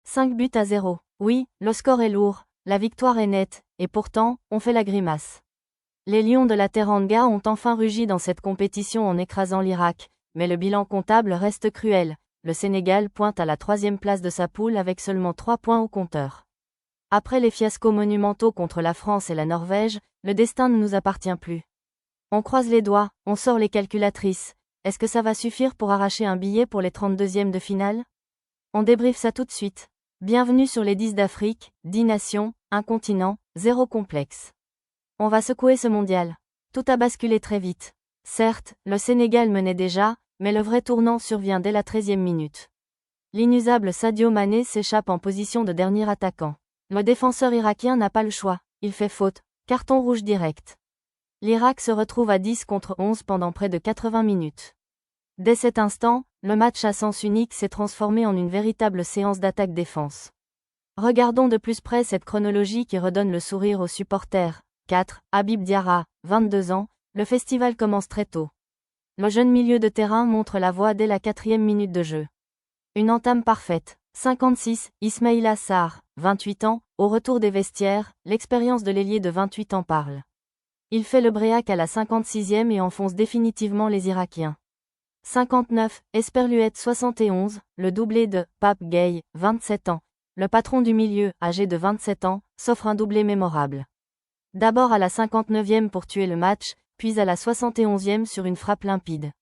5-0. Oui, le score est lourd, la victoire est nette, et pourtant, on fait la grimace. Les Lions de la Teranga ont enfin rugi dans cette compétition en écrasant l'Irak, mais le bilan comptable reste cruel. Le Sénégal pointe à la 3e place de sa poule avec seulement 3 points au compteur. Après les fiascos monumentaux contre la France et la Norvège, le destin ne nous appartient plus. On croise les doigts, on sort les calculatrices. Est-ce que ça va suffire pour arracher un billet pour les 32e de finale? On débriefe ça tout de suite. Bienvenue sur les 10 d'Afrique, 10 nations, 1 continent, 0 complexe. On va secouer ce mondial. Tout a basculé très vite. Certes, le Sénégal menait déjà, mais le vrai tournant survient dès la 13e minute. L'inusable Sadio Mané s'échappe en position de dernier attaquant. Le défenseur irakien n'a pas le choix, il fait faute, carton rouge direct. L'Irak se retrouve à 10 contre 11 pendant près de 80 minutes. Dès cet instant, le match à sens unique s'est transformé en une véritable séance d'attaque-défense. Regardons de plus près cette chronologie qui redonne le sourire aux supporters. 4. Habib Diarra, 22 ans, le festival commence très tôt. Le jeune milieu de terrain montre la voie dès la 4e minute de jeu. Une entame parfaite. 56. Ismaïla Sarr, 28 ans, au retour des vestiaires, l'expérience de l'ailier de 28 ans parle. Il fait le bréac à la 56e et enfonce définitivement les Irakiens. 59. Esperluette 71, le doublé de Pape Gueye, 27 ans. Le patron du milieu, âgé de 27 ans, s'offre un doublé mémorable. D'abord à la 59e pour tuer le match, puis à la 71e sur une frappe limpide.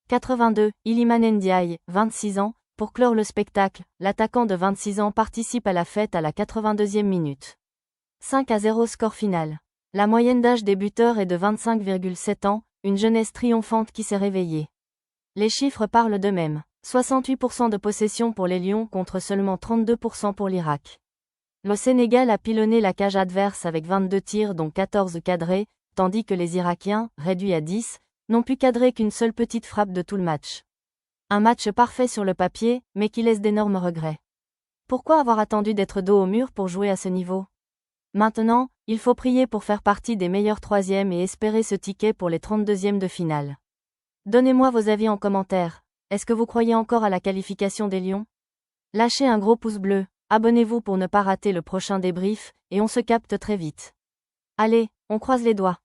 82. Iliman Ndiaye, 26 ans, pour clore le spectacle, l'attaquant de 26 ans participe à la fête à la 82e minute. 5-0 score final. La moyenne d'âge des buteurs est de 25,7 ans, une jeunesse triomphante qui s'est réveillée. Les chiffres parlent d'eux-mêmes. 68% de possession pour les Lions contre seulement 32% pour l'Irak. Le Sénégal a pilonné la cage adverse avec 22 tirs dont 14 cadrés, tandis que les Irakiens, réduits à 10, n'ont pu cadrer qu'une seule petite frappe de tout le match. Un match parfait sur le papier, mais qui laisse d'énormes regrets. Pourquoi avoir attendu d'être dos au mur pour jouer à ce niveau? Maintenant, il faut prier pour faire partie des meilleurs 3e et espérer ce ticket pour les 32e de finale. Donnez-moi vos avis en commentaire. Est-ce que vous croyez encore à la qualification des Lions? Lâchez un gros pouce bleu, abonnez-vous pour ne pas rater le prochain débrief, et on se capte très vite. Allez, on croise les doigts.